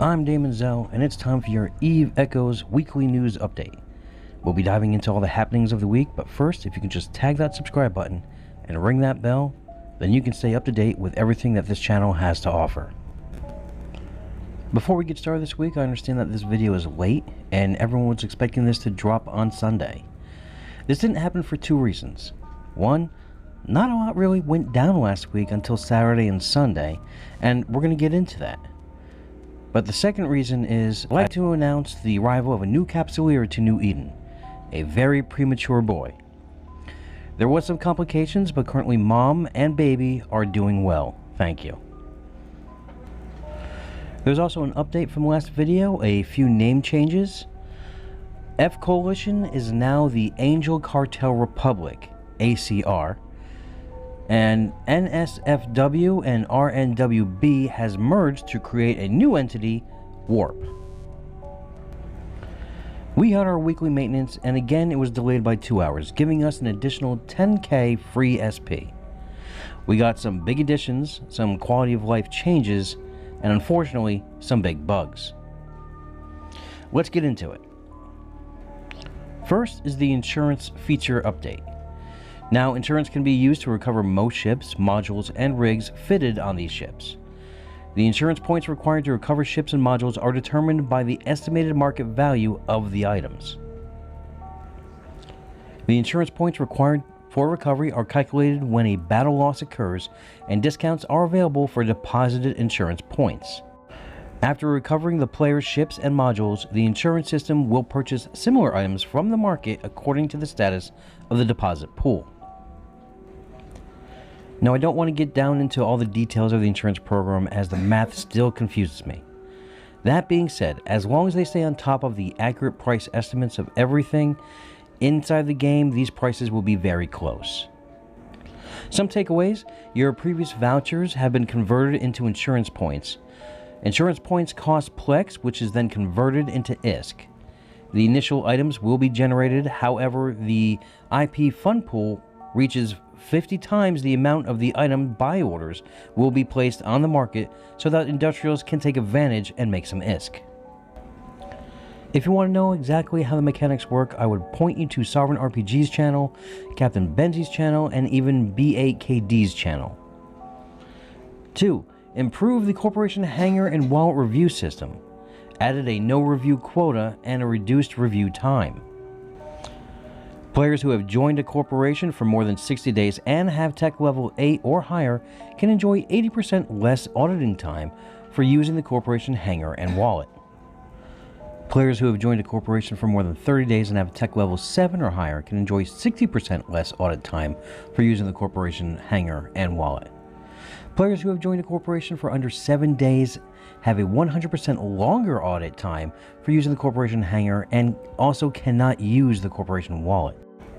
I'm Daemonxel, and it's time for your Eve Echoes weekly news update. We'll be diving into all the happenings of the week, but first, if you can just tag that subscribe button and ring that bell, then you can stay up to date with everything that this channel has to offer. Before we get started this week, I understand that this video is late, and everyone was expecting this to drop on Sunday. This didn't happen for two reasons. One, not a lot really went down last week until Saturday and Sunday, and we're going to get into that. But the second reason is I'd like to announce the arrival of a new Capsuleer to New Eden, a very premature boy. There was some complications, but currently Mom and baby are doing well, thank you. There's also an update from last video, a few name changes. F Coalition is now the Angel Cartel Republic, ACR, and NSFW and RNWB has merged to create a new entity, Warp. We had our weekly maintenance, and again it was delayed by 2 hours, giving us an additional 10k free SP. We got some big additions, some quality of life changes, and unfortunately, some big bugs. Let's get into it. First is the insurance feature update. Now, insurance can be used to recover most ships, modules, and rigs fitted on these ships. The insurance points required to recover ships and modules are determined by the estimated market value of the items. The insurance points required for recovery are calculated when a battle loss occurs, and discounts are available for deposited insurance points. After recovering the player's ships and modules, the insurance system will purchase similar items from the market according to the status of the deposit pool. Now, I don't want to get down into all the details of the insurance program as the math still confuses me. That being said, as long as they stay on top of the accurate price estimates of everything inside the game, these prices will be very close. Some takeaways: your previous vouchers have been converted into insurance points. Insurance points cost Plex, which is then converted into ISK. The initial items will be generated, however, the IP fund pool reaches 50 times the amount of the item buy orders will be placed on the market so that industrials can take advantage and make some ISK. If you want to know exactly how the mechanics work, I would point you to Sovereign RPG's channel, Captain Benzi's channel, and even B8KD's channel. 2. Improve the corporation hangar and wallet review system. Added a no review quota and a reduced review time. Players who have joined a corporation for more than 60 days and have tech level 8 or higher can enjoy 80% less auditing time for using the corporation hangar and wallet. Players who have joined a corporation for more than 30 days and have tech level 7 or higher can enjoy 60% less audit time for using the corporation hangar and wallet. Players who have joined a corporation for under 7 days have a 100% longer audit time for using the corporation hangar and also cannot use the corporation wallet.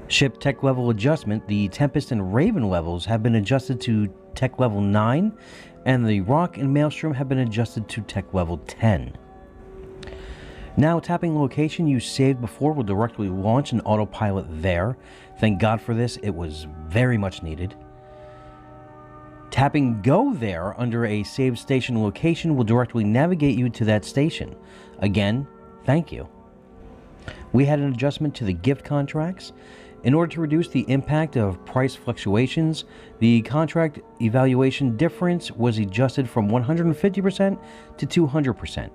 Ship tech level adjustment: the Tempest and Raven levels have been adjusted to tech level 9, and the Rock and Maelstrom have been adjusted to tech level 10. Now, tapping the location you saved before will directly launch an autopilot there. Thank God for this, it was very much needed. Tapping Go there under a saved station location will directly navigate you to that station. Again, thank you. We had an adjustment to the gift contracts. In order to reduce the impact of price fluctuations, the contract evaluation difference was adjusted from 150% to 200%.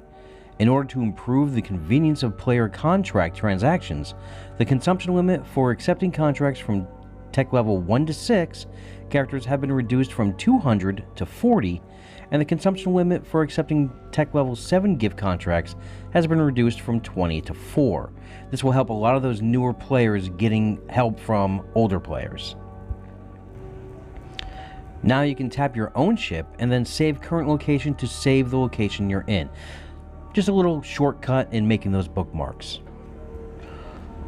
In order to improve the convenience of player contract transactions, the consumption limit for accepting contracts from tech level 1 to 6 characters have been reduced from 200 to 40, and the consumption limit for accepting tech level 7 gift contracts has been reduced from 20 to 4. This will help a lot of those newer players getting help from older players. Now you can tap your own ship and then save current location to save the location you're in. Just a little shortcut in making those bookmarks.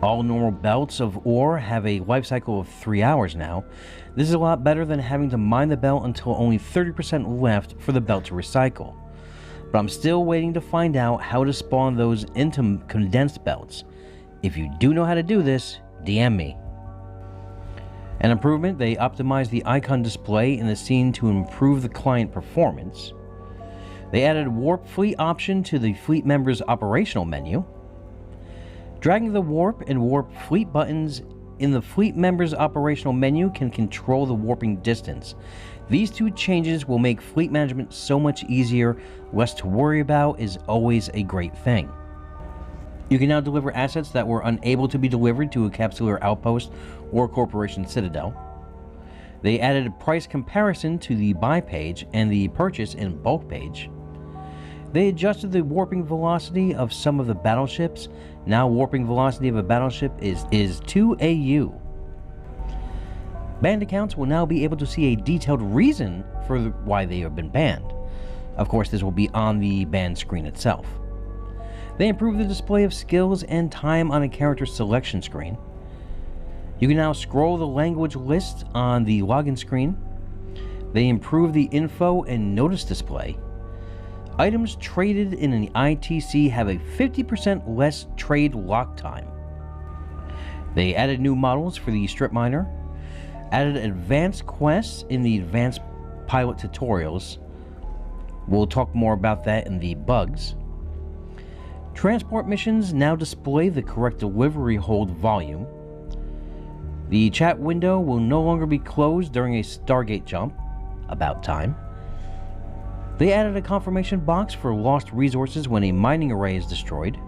All normal belts of ore have a life cycle of 3 hours now. This is a lot better than having to mine the belt until only 30% left for the belt to recycle. But I'm still waiting to find out how to spawn those into condensed belts. If you do know how to do this, DM me. An improvement: they optimized the icon display in the scene to improve the client performance. They added Warp Fleet option to the Fleet members' operational menu. Dragging the Warp and Warp Fleet buttons in the Fleet members' operational menu can control the warping distance. These two changes will make fleet management so much easier. Less to worry about is always a great thing. You can now deliver assets that were unable to be delivered to a Capsular Outpost or Corporation Citadel. They added a price comparison to the buy page and the purchase in bulk page. They adjusted the warping velocity of some of the battleships. Now warping velocity of a battleship is 2 AU. Banned accounts will now be able to see a detailed reason for why they have been banned. Of course, this will be on the banned screen itself. They improved the display of skills and time on a character selection screen. You can now scroll the language list on the login screen. They improved the info and notice display. Items traded in an ITC have a 50% less trade lock time. They added new models for the strip miner, added advanced quests in the advanced pilot tutorials. We'll talk more about that in the bugs. Transport missions now display the correct delivery hold volume. The chat window will no longer be closed during a Stargate jump. About time. They added a confirmation box for lost resources when a mining array is destroyed.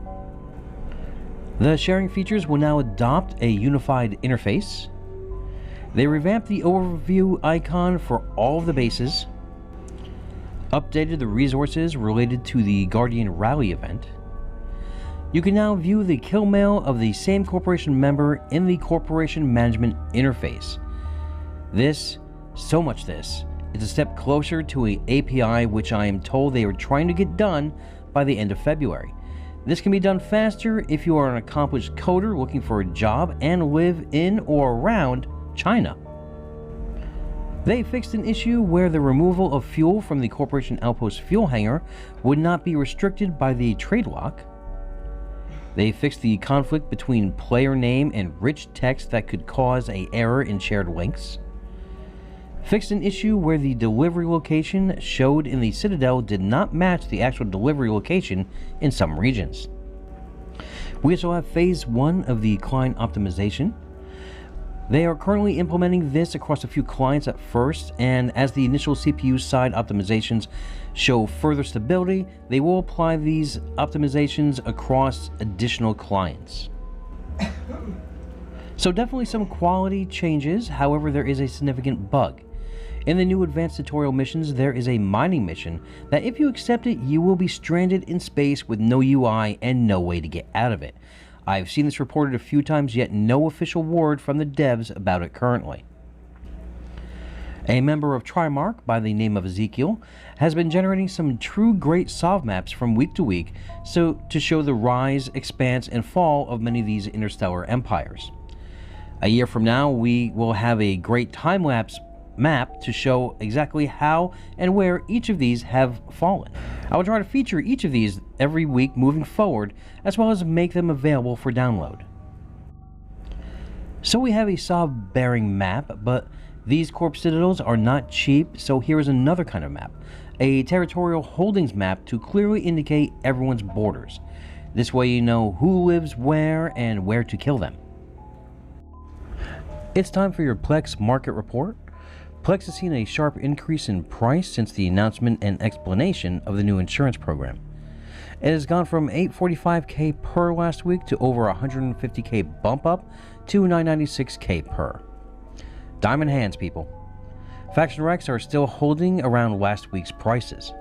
The sharing features will now adopt a unified interface. They revamped the overview icon for all of the bases. Updated the resources related to the Guardian Rally event. You can now view the kill mail of the same corporation member in the corporation management interface. So much this, is a step closer to an API which I am told they are trying to get done by the end of February. This can be done faster if you are an accomplished coder looking for a job and live in or around China. They fixed an issue where the removal of fuel from the Corporation Outpost fuel hangar would not be restricted by the trade lock. They fixed the conflict between player name and rich text that could cause an error in shared links. Fixed an issue where the delivery location showed in the Citadel did not match the actual delivery location in some regions. We also have Phase 1 of the client optimization. They are currently implementing this across a few clients at first, and as the initial CPU side optimizations show further stability, they will apply these optimizations across additional clients. So definitely some quality changes, however there is a significant bug. In the new advanced tutorial missions, there is a mining mission that if you accept it, you will be stranded in space with no UI and no way to get out of it. I've seen this reported a few times, yet no official word from the devs about it currently. A member of Trimark by the name of Exekiel has been generating some true great Sov maps from week to week to show the rise, expanse, and fall of many of these interstellar empires. A year from now, we will have a great time-lapse map to show exactly how and where each of these have fallen. I will try to feature each of these every week moving forward, as well as make them available for download. So we have a Sov bearing map, but these Corp Citadels are not cheap, so here is another kind of map. A territorial holdings map to clearly indicate everyone's borders. This way you know who lives where and where to kill them. It's time for your Plex Market report. Plex has seen a sharp increase in price since the announcement and explanation of the new insurance program. It has gone from $845K per last week to over $150K bump up to $996K per. Diamond hands, people. Faction wrecks are still holding around last week's prices.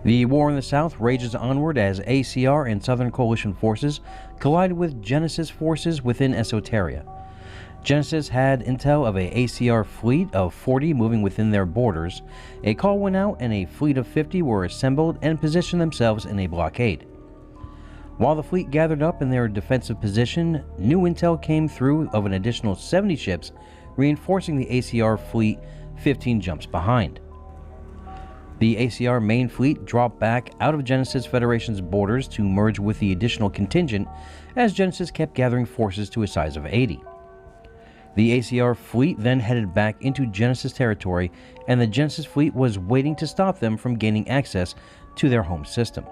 The war in the south rages onward as ACR and Southern Coalition forces collide with Gensis forces within Esoteria. Gensis had intel of a ACR fleet of 40 moving within their borders. A call went out and a fleet of 50 were assembled and positioned themselves in a blockade. While the fleet gathered up in their defensive position, new intel came through of an additional 70 ships, reinforcing the ACR fleet 15 jumps behind. The ACR main fleet dropped back out of Genesis Federation's borders to merge with the additional contingent as Genesis kept gathering forces to a size of 80. The ACR fleet then headed back into Gensis territory, and the Gensis fleet was waiting to stop them from gaining access to their home system.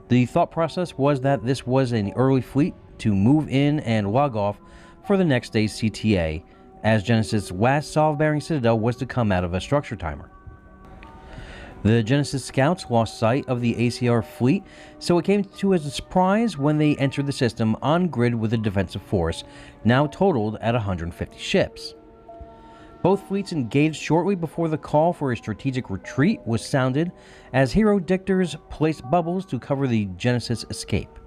The thought process was that this was an early fleet to move in and log off for the next day's CTA, as Genesis' last Sov-bearing citadel was to come out of a structure timer. The Genesis scouts lost sight of the ACR fleet, so it came to as a surprise when they entered the system on grid with a defensive force, now totaled at 150 ships. Both fleets engaged shortly before the call for a strategic retreat was sounded, as hero dictors placed bubbles to cover the Genesis escape.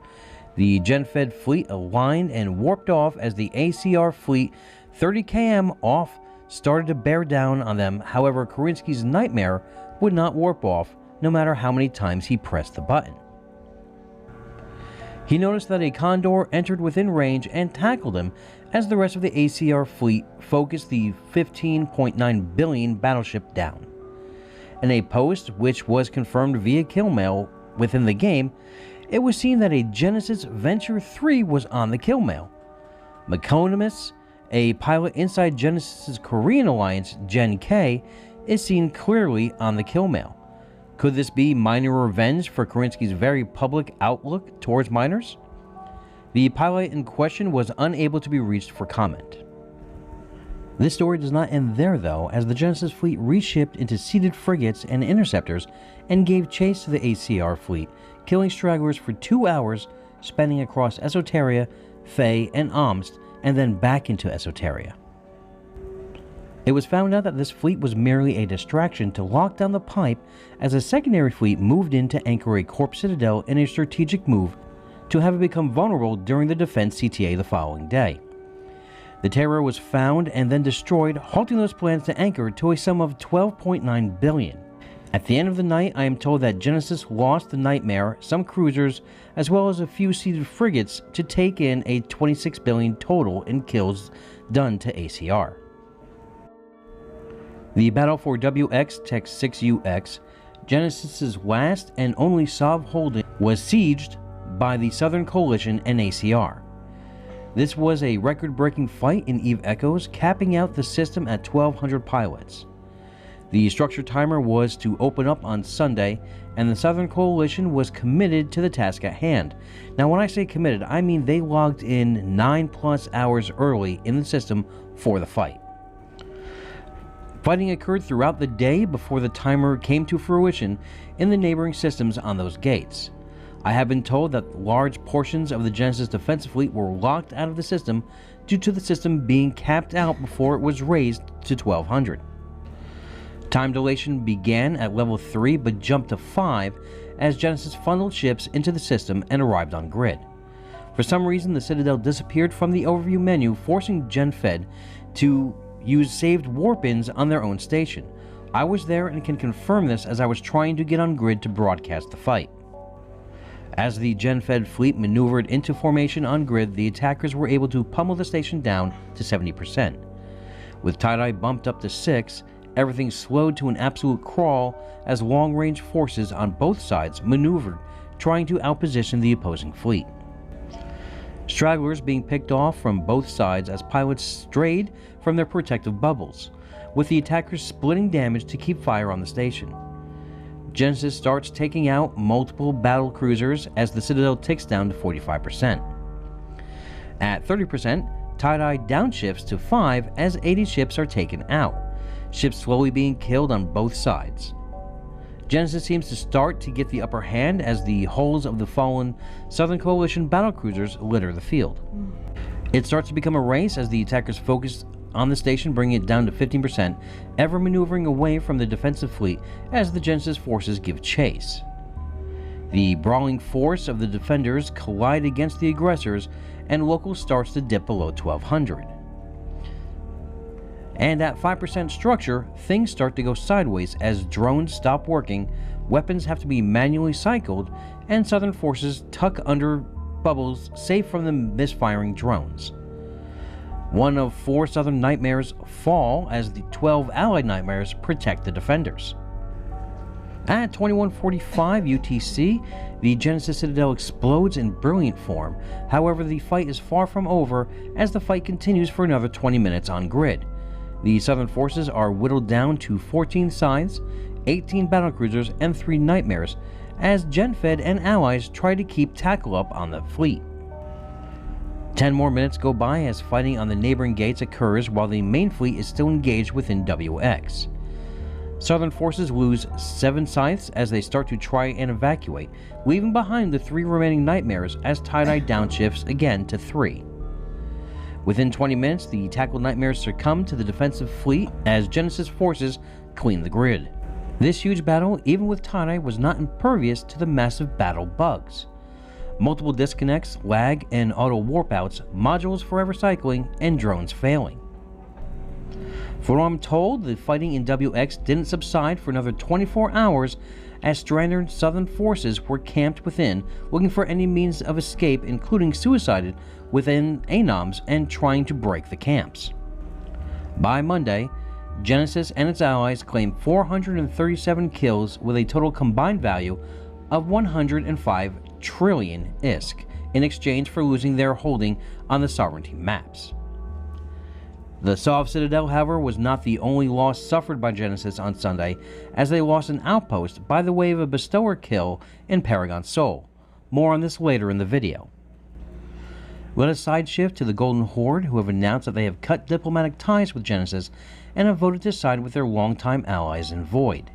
The Gen-Fed fleet aligned and warped off as the ACR fleet, 30 km off, started to bear down on them. However, Kerensky's Nightmare would not warp off, no matter how many times he pressed the button. He noticed that a Condor entered within range and tackled him, as the rest of the ACR fleet focused the 15.9 billion battleship down. In a post which was confirmed via kill mail within the game, it was seen that a Genesis Venture 3 was on the kill mail. Meconomus, a pilot inside Genesis' Korean alliance, Gen K, is seen clearly on the kill mail. Could this be minor revenge for Kerensky's very public outlook towards minors? The pilot in question was unable to be reached for comment. This story does not end there though, as the Genesis fleet reshipped into seated frigates and interceptors and gave chase to the ACR fleet, killing stragglers for 2 hours, spanning across Esoteria, Fae, and Omsk, and then back into Esoteria. It was found out that this fleet was merely a distraction to lock down the pipe, as a secondary fleet moved in to anchor a Corp Citadel in a strategic move to have it become vulnerable during the defense CTA the following day. The Terror was found and then destroyed, halting those plans to anchor to a sum of 12.9 billion. At the end of the night, I am told that Genesis lost the Nightmare, some cruisers, as well as a few seated frigates to take in a 26 billion total in kills done to ACR. The battle for WX Tech 6UX, Genesis' last and only Sov holding, was sieged by the Southern Coalition and ACR. This was a record-breaking fight in Eve Echoes, capping out the system at 1,200 pilots. The structure timer was to open up on Sunday, and the Southern Coalition was committed to the task at hand. Now when I say committed, I mean they logged in 9+ hours early in the system for the fight. Fighting occurred throughout the day before the timer came to fruition in the neighboring systems on those gates. I have been told that large portions of the Genesis defensive fleet were locked out of the system due to the system being capped out before it was raised to 1,200. Time dilation began at level 3 but jumped to 5 as Genesis funneled ships into the system and arrived on grid. For some reason, the Citadel disappeared from the overview menu, forcing Gen-Fed to use saved warp-ins on their own station. I was there and can confirm this, as I was trying to get on grid to broadcast the fight. As the Gen-Fed fleet maneuvered into formation on grid, the attackers were able to pummel the station down to 70%. With tie-dye bumped up to 6, everything slowed to an absolute crawl as long-range forces on both sides maneuvered, trying to outposition the opposing fleet. Stragglers being picked off from both sides as pilots strayed from their protective bubbles, with the attackers splitting damage to keep fire on the station. Gensis starts taking out multiple battle cruisers as the Citadel ticks down to 45%. At 30%, tie-dye downshifts to 5 as 80 ships are taken out, ships slowly being killed on both sides. Gensis seems to start to get the upper hand as the hulls of the fallen Southern Coalition battlecruisers litter the field. It starts to become a race as the attackers focus on the station, bringing it down to 15%, ever maneuvering away from the defensive fleet as the Gensis forces give chase. The brawling force of the defenders collide against the aggressors, and local starts to dip below 1,200. And at 5% structure, things start to go sideways as drones stop working, weapons have to be manually cycled, and Southern forces tuck under bubbles safe from the misfiring drones. One of 4 Southern Nightmares fall as the 12 Allied Nightmares protect the defenders. At 21:45 UTC, the Gensis Citadel explodes in brilliant form. However, the fight is far from over as the fight continues for another 20 minutes on grid. The Southern forces are whittled down to 14 scythes, 18 battlecruisers, and 3 nightmares, as GenFed and allies try to keep tackle up on the fleet. 10 more minutes go by as fighting on the neighboring gates occurs while the main fleet is still engaged within WX. Southern forces lose 7 scythes as they start to try and evacuate, leaving behind the 3 remaining nightmares as tie-dye downshifts again to 3. Within 20 minutes, the tackled nightmares succumb to the defensive fleet as Genesis forces clean the grid. This huge battle, even with tie-dye, was not impervious to the massive battle bugs. Multiple disconnects, lag, and auto warp-outs, modules forever cycling, and drones failing. For what I'm told, the fighting in WX didn't subside for another 24 hours as stranded Southern forces were camped within, looking for any means of escape, including suicided within ANOMs and trying to break the camps. By Monday, Genesis and its allies claimed 437 kills with a total combined value of 105 trillion ISK in exchange for losing their holding on the sovereignty maps. The Sov Citadel, however, was not the only loss suffered by Genesis on Sunday, as they lost an outpost by the way of a bestower kill in Paragon Sol. More on this later in the video. Let us side shift to the Golden Horde, who have announced that they have cut diplomatic ties with Genesis and have voted to side with their longtime allies in Void.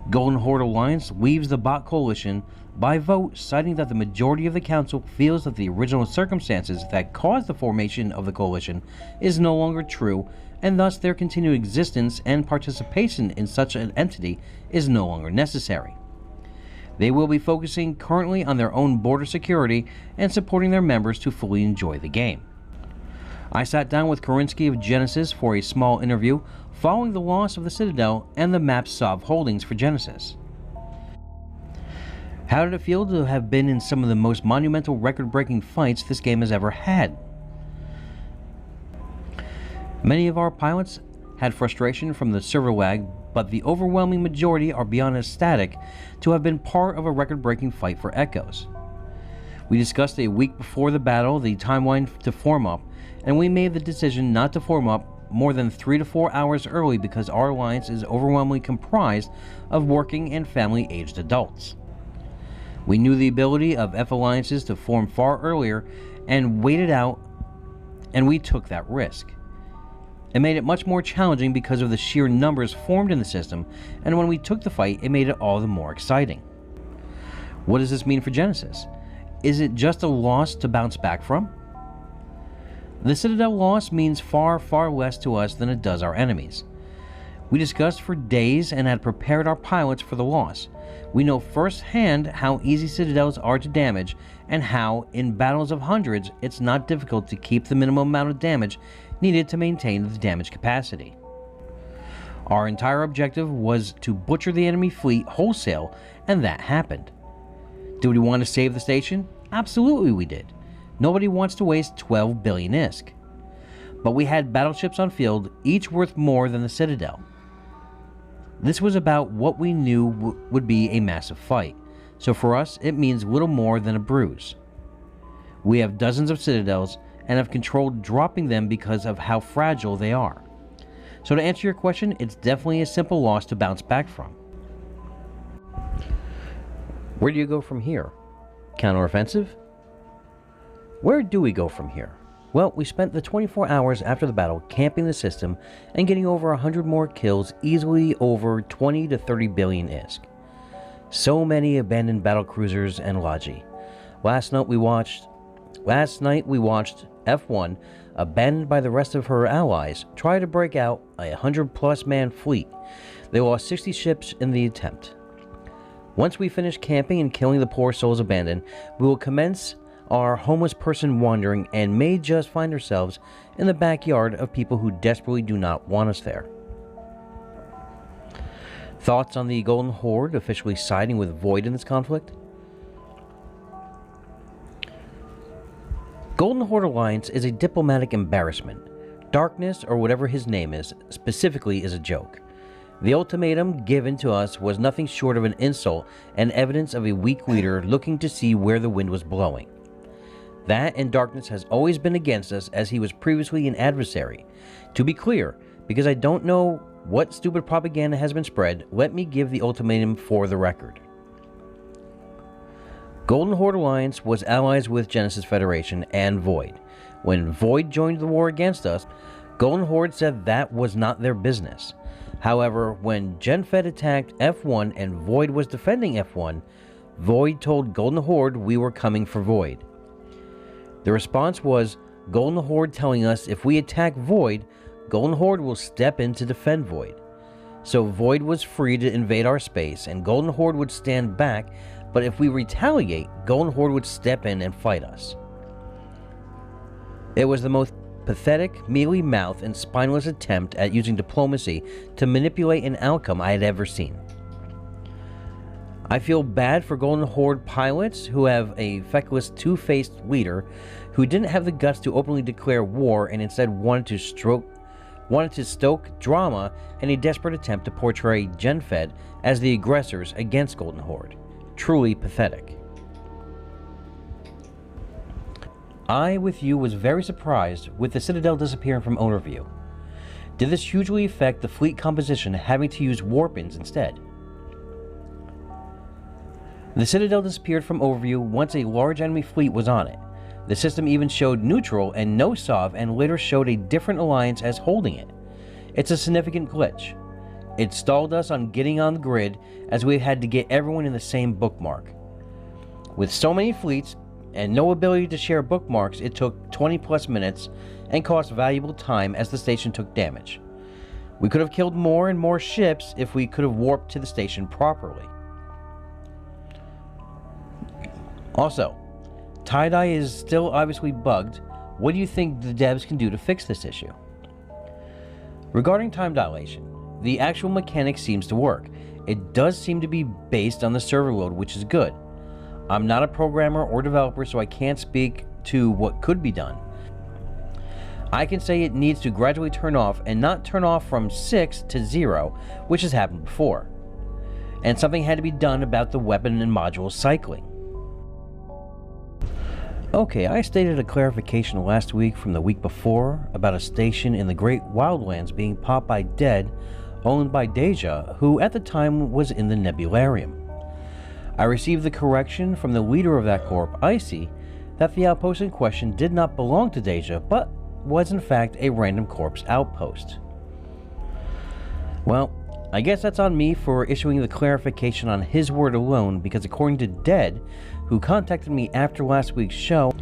Golden Horde Alliance leaves the bot coalition by vote, citing that the majority of the council feels that the original circumstances that caused the formation of the coalition is no longer true, and thus their continued existence and participation in such an entity is no longer necessary. They will be focusing currently on their own border security and supporting their members to fully enjoy the game. I sat down with Korinsky of Genesis for a small interview following the loss of the Citadel and the map's Sov holdings for Genesis. How did it feel to have been in some of the most monumental record-breaking fights this game has ever had? Many of our pilots had frustration from the server lag, but the overwhelming majority are beyond ecstatic to have been part of a record-breaking fight for Echoes. We discussed a week before the battle the timeline to form up, and we made the decision not to form up more than 3 to 4 hours early because our alliance is overwhelmingly comprised of working and family-aged adults. We knew the ability of F alliances to form far earlier and waited out, and we took that risk. It made it much more challenging because of the sheer numbers formed in the system, and when we took the fight, it made it all the more exciting. What does this mean for Genesis? Is it just a loss to bounce back from? The Citadel loss means far, far less to us than it does our enemies. We discussed for days and had prepared our pilots for the loss. We know firsthand how easy Citadels are to damage and how, in battles of hundreds, it's not difficult to keep the minimum amount of damage needed to maintain the damage capacity. Our entire objective was to butcher the enemy fleet wholesale, and that happened. Did we want to save the station? Absolutely we did. Nobody wants to waste 12 billion ISK. But we had battleships on field, each worth more than the Citadel. This was about what we knew would be a massive fight, so for us it means little more than a bruise. We have dozens of Citadels and have controlled dropping them because of how fragile they are. So to answer your question, it's definitely a simple loss to bounce back from. Where do you go from here? Counteroffensive? Where do we go from here? Well, we spent the 24 hours after the battle camping the system and getting over 100 more kills, easily over 20 to 30 billion ISK. So many abandoned battlecruisers and Logi. Last night we watched F1, abandoned by the rest of her allies, try to break out a 100+ man fleet. They lost 60 ships in the attempt. Once we finish camping and killing the poor souls abandoned, we will commence our homeless person wandering and may just find ourselves in the backyard of people who desperately do not want us there. Thoughts on the Golden Horde officially siding with Void in this conflict? Golden Horde Alliance is a diplomatic embarrassment. Darkness, or whatever his name is, specifically is a joke. The ultimatum given to us was nothing short of an insult and evidence of a weak leader looking to see where the wind was blowing. That and darkness has always been against us, as he was previously an adversary. To be clear, because I don't know what stupid propaganda has been spread, let me give the ultimatum for the record. Golden Horde Alliance was allies with Gensis Federation and Void. When Void joined the war against us, Golden Horde said that was not their business. However, when GenFed attacked F1 and Void was defending F1, Void told Golden Horde we were coming for Void. The response was Golden Horde telling us if we attack Void, Golden Horde will step in to defend Void. So Void was free to invade our space, and Golden Horde would stand back, but if we retaliate, Golden Horde would step in and fight us. It was the most pathetic, mealy-mouthed, and spineless attempt at using diplomacy to manipulate an outcome I had ever seen. I feel bad for Golden Horde pilots who have a feckless, two-faced leader who didn't have the guts to openly declare war and instead wanted to stoke drama in a desperate attempt to portray GenFed as the aggressors against Golden Horde. Truly pathetic. I, with you, was very surprised with the Citadel disappearing from overview. Did this hugely affect the fleet composition, having to use warpins instead? The Citadel disappeared from overview once a large enemy fleet was on it. The system even showed neutral and no Sov, and later showed a different alliance as holding it. It's a significant glitch. It stalled us on getting on the grid, as we had to get everyone in the same bookmark. With so many fleets and no ability to share bookmarks, it took 20 plus minutes and cost valuable time as the station took damage. We could have killed more and more ships if we could have warped to the station properly. Also, tie-dye is still obviously bugged. What do you think the devs can do to fix this issue? Regarding time dilation, the actual mechanic seems to work. It does seem to be based on the server load, which is good. I'm not a programmer or developer, so I can't speak to what could be done. I can say it needs to gradually turn off, and not turn off from 6 to 0, which has happened before. And something had to be done about the weapon and module cycling. Okay, I stated a clarification last week from the week before about a station in the Great Wildlands being popped by Dead, owned by Deja, who at the time was in the Nebularium. I received the correction from the leader of that corp, Icy, that the outpost in question did not belong to Deja, but was in fact a random corp's outpost. Well, I guess that's on me for issuing the clarification on his word alone, because according to Dead, who contacted me after last week's show,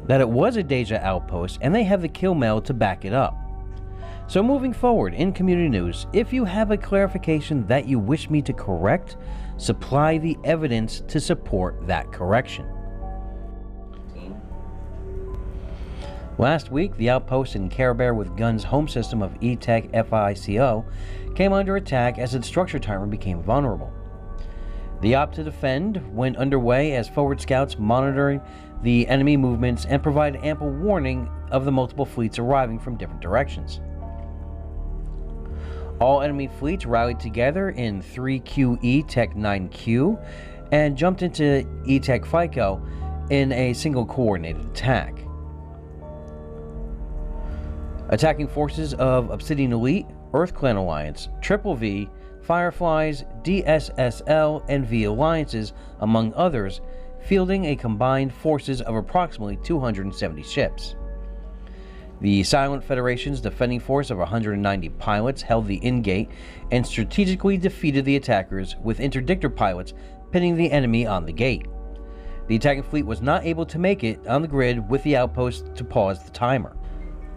that it was a Deja outpost, and they have the kill mail to back it up. So moving forward in community news, if you have a clarification that you wish me to correct, supply the evidence to support that correction. Last week, the outpost in Care Bear with Guns home system of E-Tech FICO came under attack as its structure timer became vulnerable. The op to defend went underway as forward scouts monitored the enemy movements and provided ample warning of the multiple fleets arriving from different directions. All enemy fleets rallied together in 3Q E-Tech 9Q and jumped into E-Tech FICO in a single coordinated attack. Attacking forces of Obsidian Elite, Earth Clan Alliance, Triple V, Fireflies, DSSL, and V Alliances, among others, fielding a combined forces of approximately 270 ships. The Silent Federation's defending force of 190 pilots held the in-gate and strategically defeated the attackers, with interdictor pilots pinning the enemy on the gate. The attacking fleet was not able to make it on the grid with the outpost to pause the timer.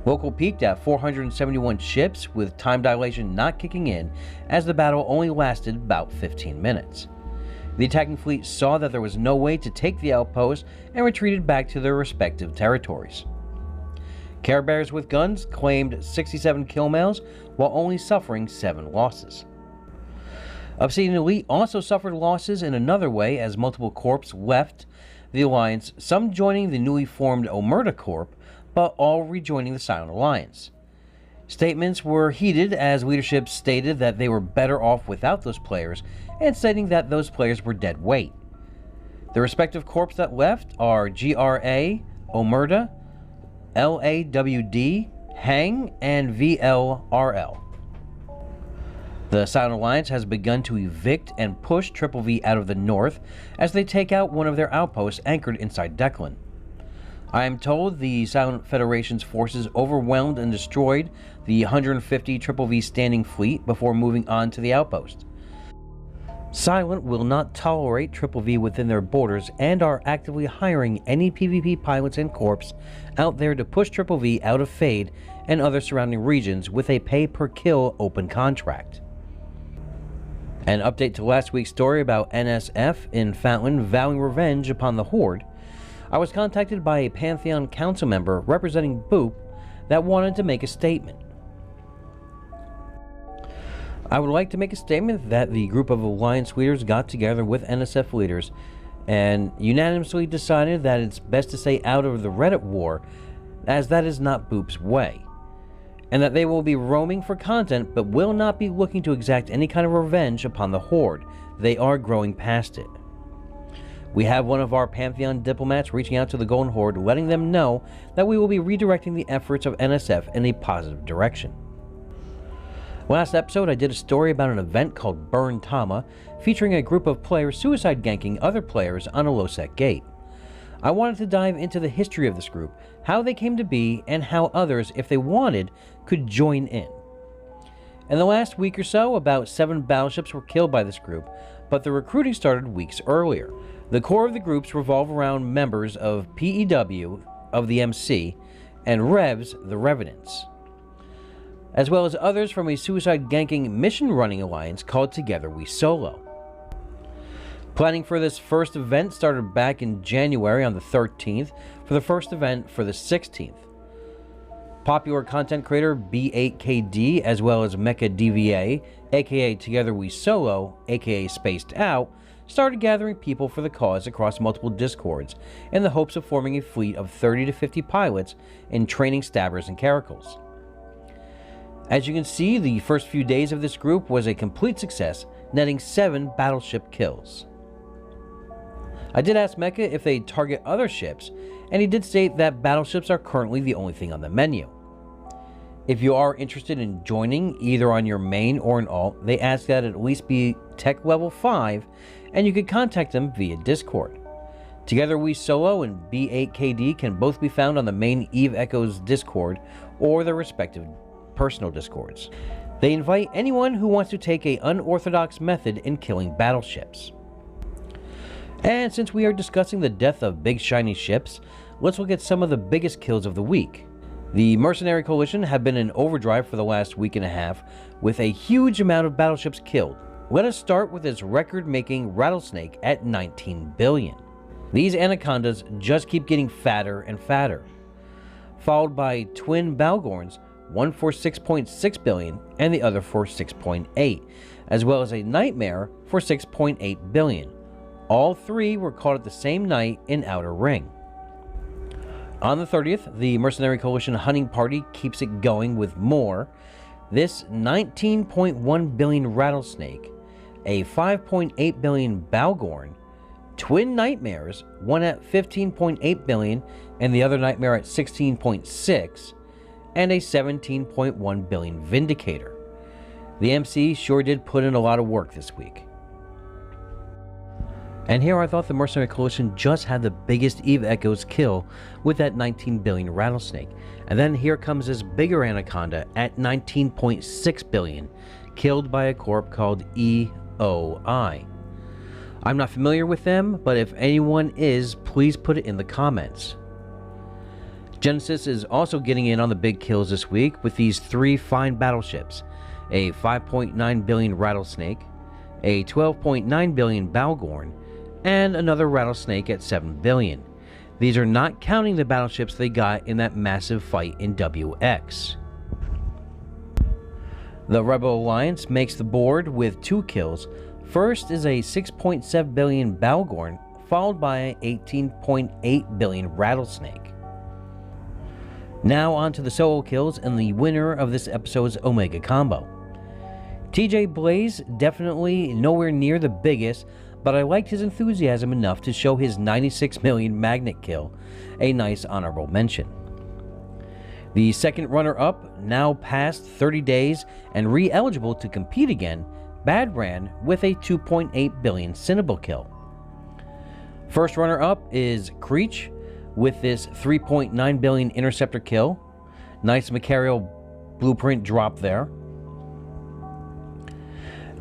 Local peaked at 471 ships, with time dilation not kicking in, as the battle only lasted about 15 minutes. The attacking fleet saw that there was no way to take the outpost and retreated back to their respective territories. Care Bears with Guns claimed 67 kill mails while only suffering 7 losses. Obsidian Elite also suffered losses in another way as multiple corps left the Alliance, some joining the newly formed Omerta Corp, but all rejoining the Silent Alliance. Statements were heated as leadership stated that they were better off without those players, and stating that those players were dead weight. The respective corps that left are GRA, Omerta, LAWD, Hang, and VLRL. The Silent Alliance has begun to evict and push Triple V out of the north as they take out one of their outposts anchored inside Declan. I am told the Silent Federation's forces overwhelmed and destroyed the 150 Triple V standing fleet before moving on to the outpost. Silent will not tolerate Triple V within their borders and are actively hiring any PvP pilots and corps out there to push Triple V out of Fade and other surrounding regions with a pay-per-kill open contract. An update to last week's story about NSF in Fountain vowing revenge upon the Horde. I was contacted by a Pantheon Council member representing Boop that wanted to make a statement. I would like to make a statement that the group of Alliance leaders got together with NSF leaders and unanimously decided that it's best to stay out of the Reddit war, as that is not Boop's way, and that they will be roaming for content but will not be looking to exact any kind of revenge upon the Horde. They are growing past it. We have one of our Pantheon diplomats reaching out to the Golden Horde, letting them know that we will be redirecting the efforts of NSF in a positive direction. Last episode, I did a story about an event called Burn Tama, featuring a group of players suicide ganking other players on a low-sec gate. I wanted to dive into the history of this group, how they came to be, and how others, if they wanted, could join in. In the last week or so, about 7 battleships were killed by this group, but the recruiting started weeks earlier. The core of the groups revolve around members of PEW of the MC and Revs the Revenants, as well as others from a suicide ganking mission running alliance called Together We Solo. Planning for this first event started back in January on the 13th for the first event for the 16th. Popular content creator B8KD as well as Mecha DVA, aka Together We Solo, aka Spaced Out, started gathering people for the cause across multiple discords in the hopes of forming a fleet of 30 to 50 pilots and training stabbers and caracals. As you can see, the first few days of this group was a complete success, netting 7 battleship kills. I did ask Mecha if they'd target other ships, and he did state that battleships are currently the only thing on the menu. If you are interested in joining, either on your main or an alt, they ask that it at least be tech level 5, and you can contact them via Discord. Together We Solo and B8KD can both be found on the main Eve Echoes Discord or their respective personal Discords. They invite anyone who wants to take an unorthodox method in killing battleships. And since we are discussing the death of big shiny ships, let's look at some of the biggest kills of the week. The Mercenary Coalition have been in overdrive for the last week and a half, with a huge amount of battleships killed. Let us start with this record-making Rattlesnake at 19 billion. These anacondas just keep getting fatter and fatter, followed by twin Balgorns, one for 6.6 billion and the other for 6.8, as well as a Nightmare for 6.8 billion. All 3 were caught at the same night in Outer Ring. On the 30th, the Mercenary Coalition hunting party keeps it going with more. This 19.1 billion Rattlesnake, a 5.8 billion Balgorn, twin Nightmares, one at 15.8 billion and the other Nightmare at 16.6, and a 17.1 billion Vindicator. The MC sure did put in a lot of work this week. And here I thought the Mercenary Coalition just had the biggest Eve Echoes kill with that 19 billion Rattlesnake. And then here comes this bigger Anaconda at 19.6 billion, killed by a corp called EOI. I'm not familiar with them, but if anyone is, please put it in the comments. Gensis is also getting in on the big kills this week with these 3 fine battleships, a 5.9 billion Rattlesnake, a 12.9 billion Balgorn, and another Rattlesnake at 7 billion. These are not counting the battleships they got in that massive fight in WX. The Rebel Alliance makes the board with 2 kills. First is a 6.7 billion Balgorn, followed by an 18.8 billion Rattlesnake. Now on to the solo kills and the winner of this episode's Omega combo. TJ Blaze, definitely nowhere near the biggest, but I liked his enthusiasm enough to show his 96 million magnet kill a nice honorable mention. The second runner-up, now past 30 days and re-eligible to compete again, Badran with a 2.8 billion Cinnable kill. First runner-up is Creech with this 3.9 billion Interceptor kill. Nice Macarial blueprint drop there.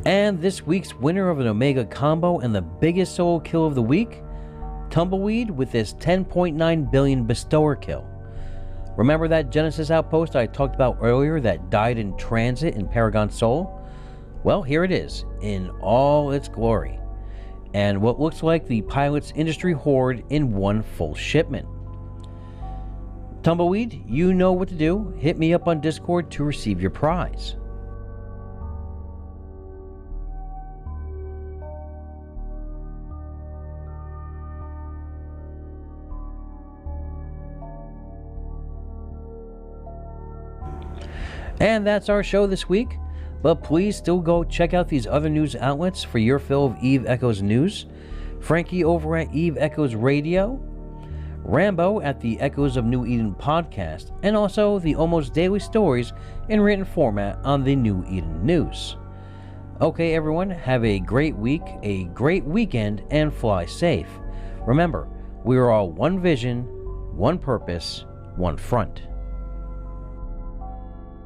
And this week's winner of an Omega combo and the biggest solo kill of the week, Tumbleweed with this 10.9 billion Bestower kill. Remember that Gensis outpost I talked about earlier that died in transit in Paragon Sol? Well, here it is, in all its glory. And what looks like the pilot's industry hoard in one full shipment. Tumbleweed, you know what to do. Hit me up on Discord to receive your prize. And that's our show this week, but please still go check out these other news outlets for your fill of Eve Echoes news. Frankie over at Eve Echoes Radio, Rambo at the Echoes of New Eden podcast, and also the almost daily stories in written format on the New Eden News. Okay everyone, have a great week, a great weekend, and fly safe. Remember, we are all one vision, one purpose, one front.